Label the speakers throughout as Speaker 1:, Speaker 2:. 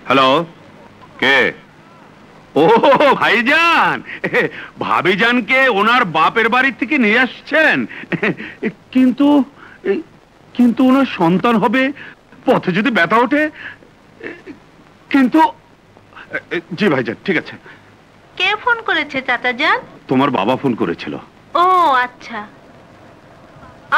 Speaker 1: Hello, কে? ও ভাইজান, ভাবিজানকে ওনার বাপের বাড়ি থেকে নিয়ে আসছেন, কিন্তু কিন্তু ওনার সন্তান হবে পথে যদি ব্যথা ওঠে। কিন্তু জি ভাইজান, ঠিক আছে।
Speaker 2: কে ফোন করেছে চাচাজান?
Speaker 1: তোমার বাবা ফোন করেছিল।
Speaker 2: ও আচ্ছা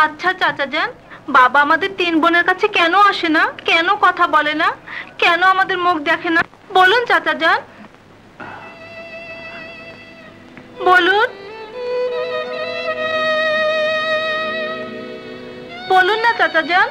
Speaker 2: আচ্ছা চাচাজান, বাবা আমাদের 3 বোনের কাছে কেন আসে না, কেন কথা বলে না, কেন আমাদের মুখ দেখে না বলুন চাচাজান, বলুন বলুন না চাচাজান।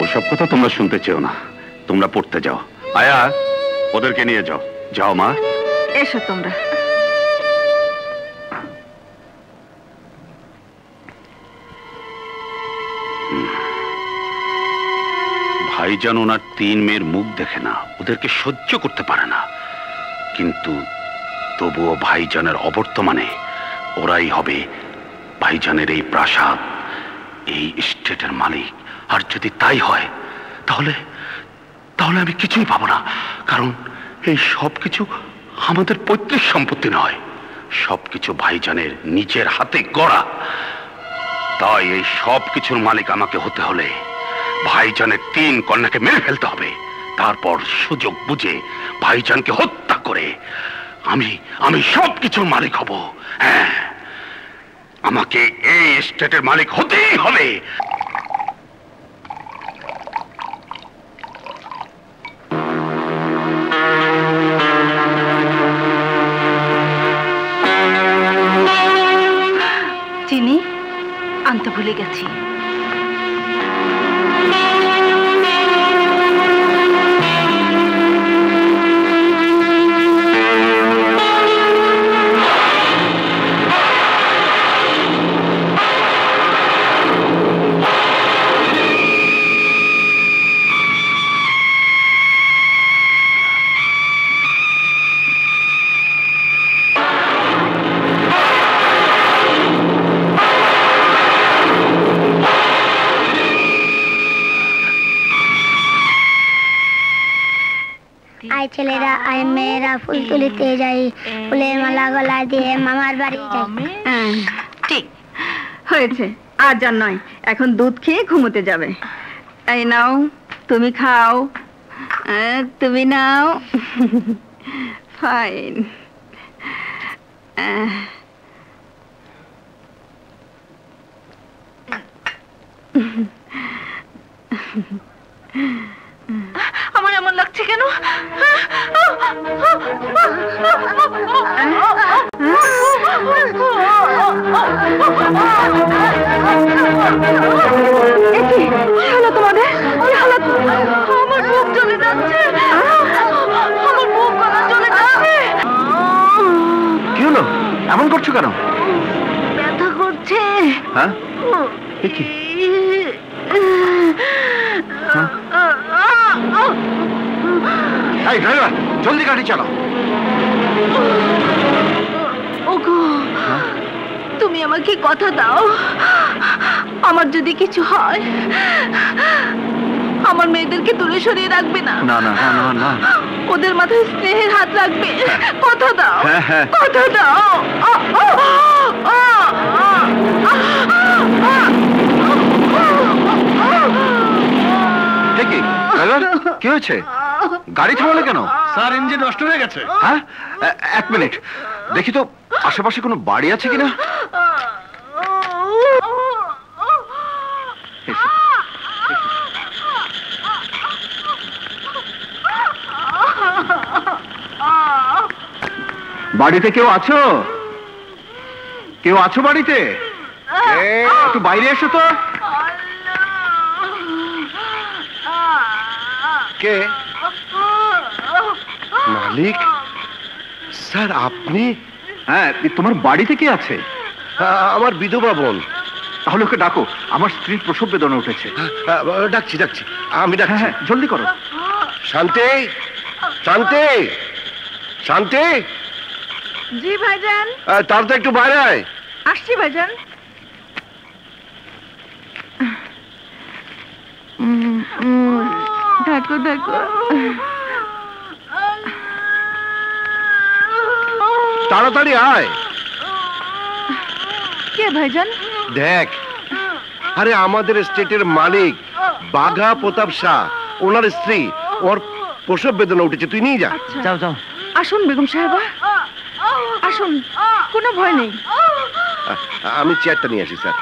Speaker 1: ওসব কথা তোমরা শুনতে চেও না, তোমরা পড়তে যাও। আয়া, ওদেরকে নিয়ে যাও। যাও মা।
Speaker 2: এসো তোমরা।
Speaker 1: ভাইজান ওনার 3 মেয়ের মুখ দেখে না, ওদেরকে সহ্য করতে পারে না, কিন্তু তবুও ভাইজানের অবর্তমানে ওরাই হবে ভাইজানের এই প্রাসাদ, এই স্টেটের মালিক। আর যদি তাই হয় তাহলে তাহলে আমি কিছুই পাবো না, কারণ এই সব কিছু আমাদের পৈতৃক সম্পত্তি নয়, সবকিছু ভাইজানের নিজের হাতে গড়া। তাই এই সব কিছুর মালিক আমাকে হতে হলে ভাইজানের 3 কন্যাকে মেরে ফেলতে হবে, তারপর সুযোগ বুঝে ভাইজানকে হত্যা করে আমি সবকিছুর মালিক হব। হ্যাঁ, আমাকে এই স্টেটের মালিক হতেই হবে।
Speaker 2: চিনি আনতে ভুলে গেছি।
Speaker 3: ছেলেরা আই মেয়েরা ফুল তুলিতে যাই, ফুলের মালা গলায় দিয়ে মামার বাড়ি যাই।
Speaker 2: ঠিক হয়েছে, আজ আর নয়, এখন দুধ খেয়ে ঘুমোতে যাবে। এই নাও, তুমি খাও, তুমি নাও। ফাইন। আমার এমন লাগছে কেন? তোমাদের আমার বুক জ্বলে যাচ্ছে, আমার বুক গলা জ্বলে যাচ্ছে।
Speaker 1: কি হলো, এমন করছো কেন?
Speaker 2: ব্যথা করছে।
Speaker 1: হ্যাঁ, কি? এই ড্রাইভার, জলদি গাড়ি চালাও।
Speaker 2: ওগো, তুমি আমাকে কথা দাও, আমার যদি কিছু হয় আমার মেয়েদেরকে দূরে সরিয়ে রাখবে না।
Speaker 1: না না না না,
Speaker 2: ওদের মাথায় স্নেহের হাত রাখবে। কথা দাও,
Speaker 1: হ্যাঁ,
Speaker 2: কথা দাও।
Speaker 1: কি ড্রাইভার, কি হয়েছে? গাড়ি থামালে কেন?
Speaker 4: স্যার, ইঞ্জিন নষ্ট হয়ে গেছে।
Speaker 1: হ্যাঁ, 1 মিনিট দেখি তো আশেপাশে কোনো বাড়ি আছে কিনা। বাড়িতে কেউ আছো? কেউ আছো বাড়িতে? একটু বাইরে এসো তো। কে?
Speaker 4: মালিক স্যার, আপনি?
Speaker 1: হ্যাঁ, তোমার বাড়িতে কে আছে?
Speaker 4: আমার বিধবা বোন।
Speaker 1: তাহলে ওকে ডাকো, আমার স্ত্রীর প্রসব বেদনা উঠেছে।
Speaker 4: ডাকছি আমি ডাকছি।
Speaker 1: হ্যাঁ, জলদি করো।
Speaker 4: শান্তি, শান্তি, শান্তি।
Speaker 2: জি ভাইজান।
Speaker 4: তাড়াতাড়ি একটু বাইরে আয়।
Speaker 2: আসছি ভাইজান। দেখো দেখো।
Speaker 4: তাড়াতাড়ি আয়।
Speaker 2: কে ভাইজান?
Speaker 4: দেখ, আরে আমাদের স্টেটের মালিক বাঘা প্রতাপ শাহ, ওনার স্ত্রী, ওর প্রসব বেদনা উঠেছে, তুই নিয়ে যা।
Speaker 5: যাও যাও।
Speaker 2: আসুন বেগম সাহেবা, আসুন, কোনো ভয় নেই।
Speaker 4: আমি চেয়ারটা নিয়ে আসি স্যার।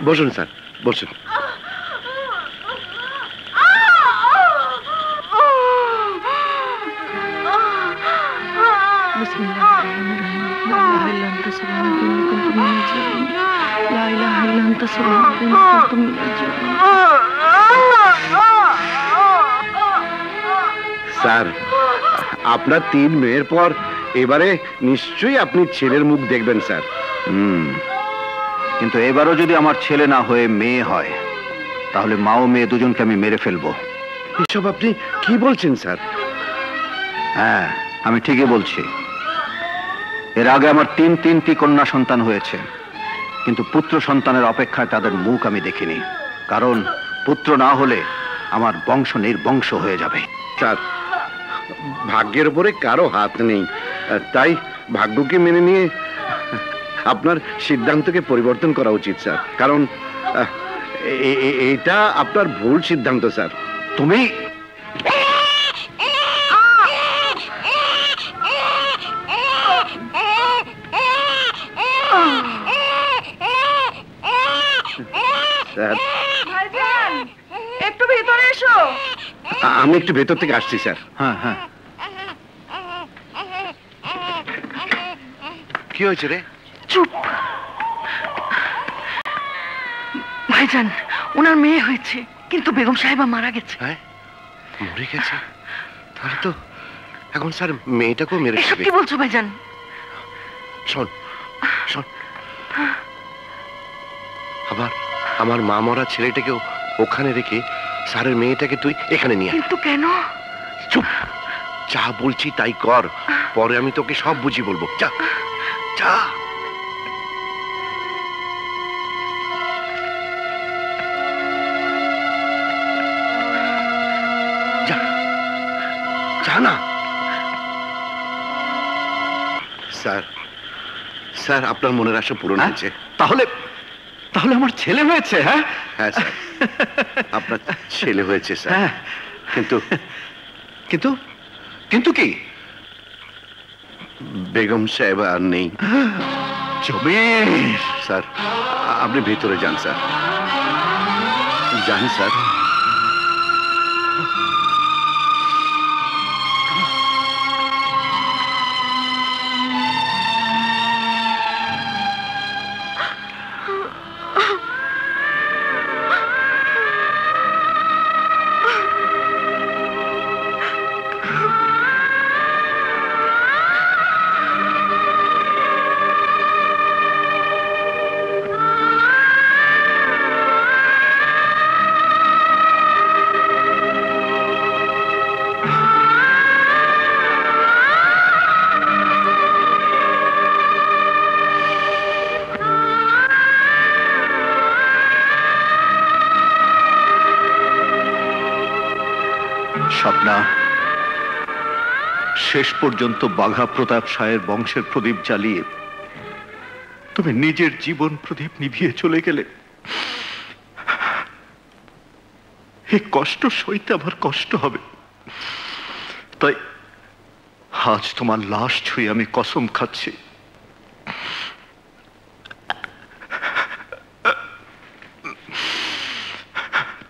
Speaker 4: বসুন স্যার, বসুন। স্যার, আপনার 3 মেয়ের পর এবারে নিশ্চয়ই আপনি ছেলের মুখ দেখবেন স্যার।
Speaker 5: কিন্তু এবারও যদি আমার ছেলে না হয়ে মেয়ে হয়, তাহলে মা ও মেয়ে দুজনকে আমি মেরে ফেলবো।
Speaker 4: এসব আপনি কি বলছেন স্যার?
Speaker 5: হ্যাঁ, আমি ঠিকই বলছি। এর আগে আমার 3টি কন্যা সন্তান হয়েছে, কিন্তু পুত্র সন্তানের অপেক্ষায় তাদের মুখ আমি দেখিনি। কারণ পুত্র না হলে আমার বংশ নির্বংশ হয়ে যাবে।
Speaker 4: স্যার, ভাগ্যের উপরে কারো হাত নেই, তাই ভাগ্যকে মেনে নিয়ে আপনার সিদ্ধান্তকে পরিবর্তন করা উচিত স্যার। কারণ এটা আপনার ভুল সিদ্ধান্ত স্যার।
Speaker 5: তুমি
Speaker 4: স্যার,
Speaker 2: একটু ভিতরে এসো।
Speaker 4: আমি একটু ভেতর থেকে আসছি স্যার।
Speaker 5: হ্যাঁ হ্যাঁ।
Speaker 4: কি হয়েছে রে?
Speaker 2: চুপ। ভাইজান, ওনার মেয়ে হয়েছে, কিন্তু বেগম সাহেবা মারা গেছে।
Speaker 4: হ্যাঁ, মরে গেছে? তাহলে তো এখন স্যার মেয়েটাকেও মেরে
Speaker 2: এসব
Speaker 4: ফেলবে।
Speaker 2: কি বলছো ভাইজান?
Speaker 4: শোন শোন, আবার আমার মা মরা ছেলেটাকেও ওখানে রেখে স্যারের মেয়েটাকে তুই এখানে নিয়ে আয়।
Speaker 2: কিন্তু কেন?
Speaker 4: চুপ, যা বলছি তাই কর, পরে আমি তোকে সব বুঝিয়ে বলবো। যা যা। যা যা না। স্যার, স্যার আপনার মনের আশা পূরণ হয়েছে।
Speaker 5: তাহলে তাহলে আমার ছেলে হয়েছে? হ্যাঁ
Speaker 4: হ্যাঁ স্যার, আপনার ছেলে হয়েছে স্যার।
Speaker 5: হ্যাঁ,
Speaker 4: কিন্তু
Speaker 5: কিন্তু কিন্তু কি?
Speaker 4: বেগম সাহেব আর নেই।
Speaker 5: জমির,
Speaker 4: স্যার আপনি ভেতরে যান স্যার, যান স্যার।
Speaker 5: স্বপ্না, শেষ পর্যন্ত বাঘা প্রতাপ শাহের বংশের প্রদীপ জ্বালিয়ে তুমি নিজের জীবন প্রদীপ নিভিয়ে চলে গেলে। এই কষ্ট সইতে আমার কষ্ট হবে, তাই আজ তোমার লাশ ছুঁয়ে আমি কসম খাচ্ছি,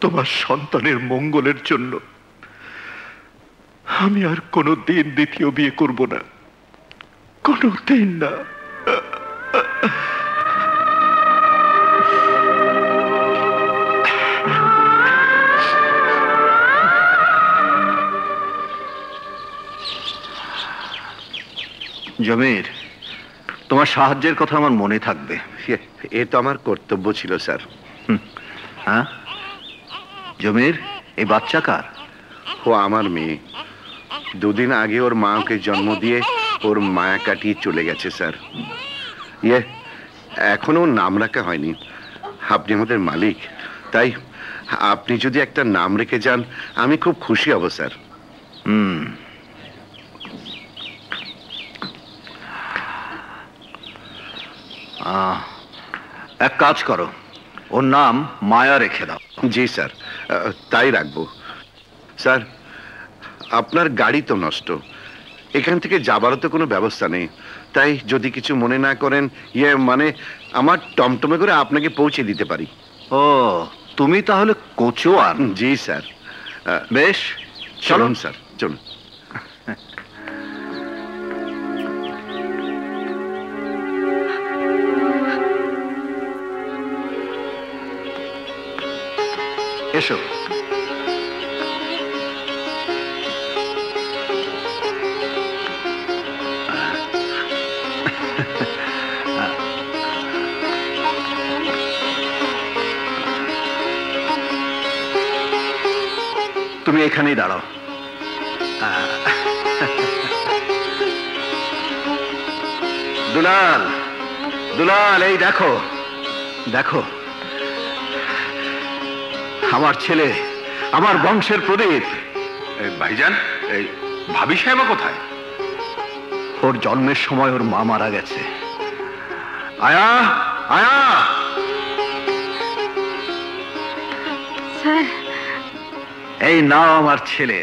Speaker 5: তোমার সন্তানের মঙ্গলের জন্য আমি আর কোনোদিন দ্বিতীয় বিয়ে করব না, কোনোদিন না। জমির, তোমার সাহায্যের কথা আমার মনে থাকবে।
Speaker 4: এ তো আমার কর্তব্য ছিল স্যার।
Speaker 5: হ্যাঁ, জমির, এই বাচ্চা কার?
Speaker 4: ও আমার মেয়ে। 2 দিন আগে ওর মা ওকে জন্ম দিয়ে ওর মায়া কাটিয়ে চলে গেছে স্যার। ইয়ে, এখনো নাম রাখা হয়নি। আপনি আমাদের মালিক, তাই আপনি যদি একটা নাম রেখে যান আমি খুব খুশি হব স্যার।
Speaker 5: এক কাজ করো, ওর নাম মায়া রেখে দাও।
Speaker 4: জি স্যার, তাই রাখবো। স্যার, আপনার গাড়ি তো নষ্ট, এখান থেকে যাবারও তো কোনো ব্যবস্থা নেই, তাই যদি কিছু মনে না করেন, ইয়ে মানে আমার টমটমে করে আপনাকে পৌঁছে দিতে পারি।
Speaker 5: ও, তুমি তাহলে কোচোয়ান?
Speaker 4: জি স্যার।
Speaker 5: বেশ,
Speaker 4: চলুন স্যার, চলুন।
Speaker 5: এসো। তুমি এখানেই দাঁড়াও। দুলাল, দুলাল, এই দেখো, দেখো আমার ছেলে, আমার বংশের প্রদীপ।
Speaker 1: ভাইজান, এই ভাবি সাহেবা কোথায়?
Speaker 5: ওর জন্মের সময় ওর মা মারা গেছে। আয়া, আয়া।
Speaker 2: স্যার,
Speaker 5: এই নাও আমার ছেলে।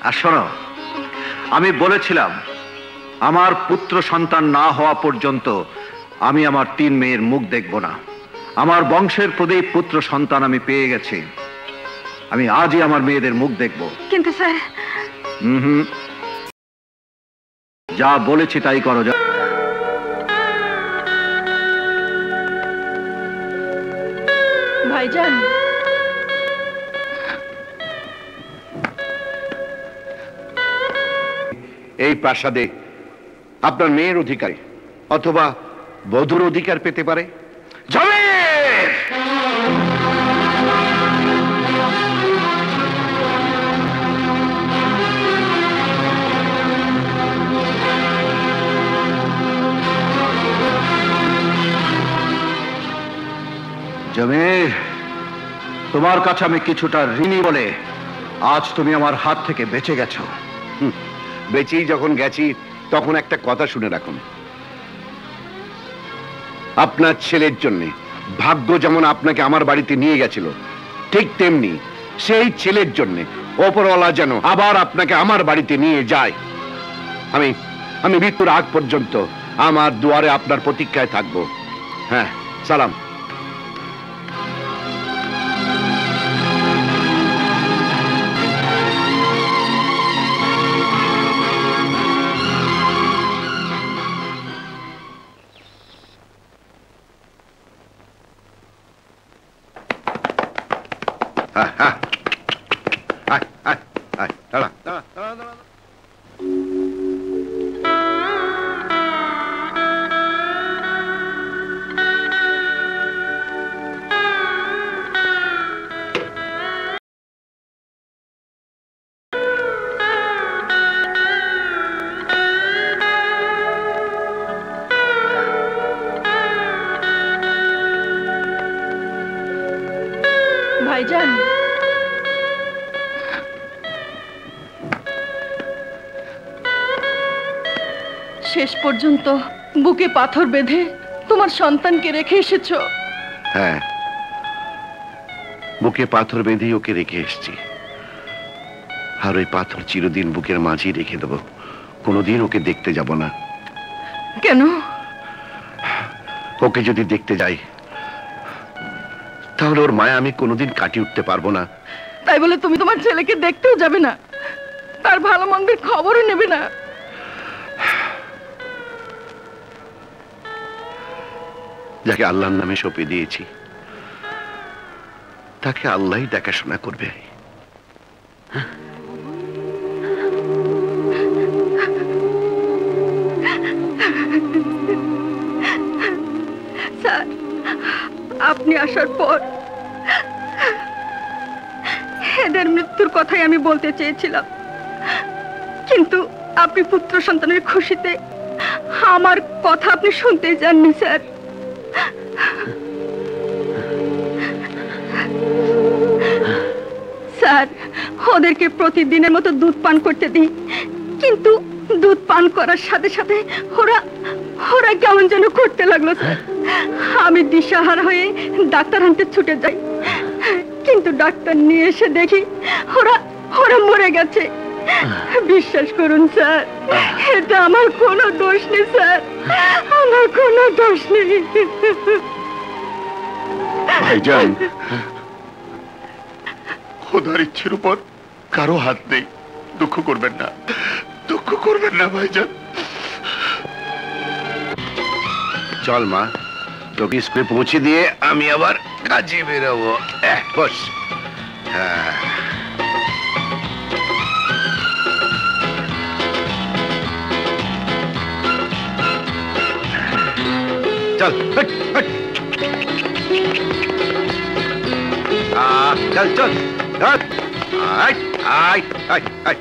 Speaker 5: আর শোনো, আমি বলেছিলাম আমার পুত্র সন্তান না হওয়া পর্যন্ত আমি আমার 3 মেয়ের মুখ দেখব না। আমার বংশের প্রদীপ পুত্র সন্তান আমি পেয়ে গেছি, আমি আজই আমার মেয়েদের মুখ দেখব।
Speaker 2: কিন্তু স্যার।
Speaker 5: যা বলেছি তাই করো। যা।
Speaker 2: ভাইজান,
Speaker 4: এই প্রাসাদে আপনার মেয়ের অধিকার অথবা বধূর অধিকার পেতে পারে।
Speaker 5: জমির! জমির, তোমার কাছে আমি কিছুটা ঋণী বলে আজ তুমি আমার হাত থেকে বেঁচে গেছো।
Speaker 4: বেঁচেই যখন গেছি তখন একটা কথা শুনে রাখুন, আপনার ছেলের জন্য ভাগ্য যেমন আপনাকে আমার বাড়িতে নিয়ে গেছিল, ঠিক তেমনি সেই ছেলের জন্য ওপরওয়ালা যেন আবার আপনাকে আমার বাড়িতে নিয়ে যায়। আমি মৃত্যুর আগ পর্যন্ত আমার দুয়ারে আপনার প্রতীক্ষায় থাকবো। হ্যাঁ, সালাম।
Speaker 2: ভাইজান, শেষ পর্যন্ত বুকে পাথর বেঁধে তোমার সন্তানকে রেখে এসেছো।
Speaker 4: হ্যাঁ, বুকে পাথর বেঁধে ওকে রেখে এসেছি, আর ওই পাথর চিরদিন বুকের মাঝেই রেখে দেবো। কোনোদিন ওকে দেখতে যাব না।
Speaker 2: কেন?
Speaker 4: ওকে যদি দেখতে যাই তাহলে ওর মায়া আমি কোনোদিন কাটিয়ে উঠতে পারবো না।
Speaker 2: তাই বলে তুমি তোমার ছেলেকে দেখতেও যাবে না, তার ভালো মন্দের খবরও নেবে না?
Speaker 4: যাকে আল্লাহর নামে সঁপে দিয়েছি তাকে আল্লাহই দেখাশোনা করবে।
Speaker 2: স্যার, আপনি আসার পর এদের মৃত্যুর কথাই আমি বলতে চেয়েছিলাম, কিন্তু আপনি পুত্র সন্তানের খুশিতে আমার কথা আপনি শুনতে চাননি স্যার। স্যার, ওদেরকে প্রতিদিনের মতো দুধ পান করতে দিই, কিন্তু দুধ পান করার সাথে সাথে ওরা ওরা কেমন যেন করতে লাগলো স্যার। আমি দিশাহারা হয়ে ডাক্তার আনতে ছুটে যাই, কিন্তু ডাক্তার নিয়ে এসে দেখি ওরা ওরা মরে গেছে। বিশ্বাস করুন স্যার, এটা আমার কোনো দোষ নেই স্যার, আমার কোনো দোষ নেই।
Speaker 4: ভাইজান, খোদার ইচ্ছের উপর কারো হাত নেই। দুঃখ করবেন না, দুঃখ করবেন না ভাইজান। চল মা, তোকে স্কুলে পৌঁছে দিয়ে আমি আবার কাজে বেরোবো। বস। হ্যাঁ, চল চল চল। আয় আয় আয় আয়।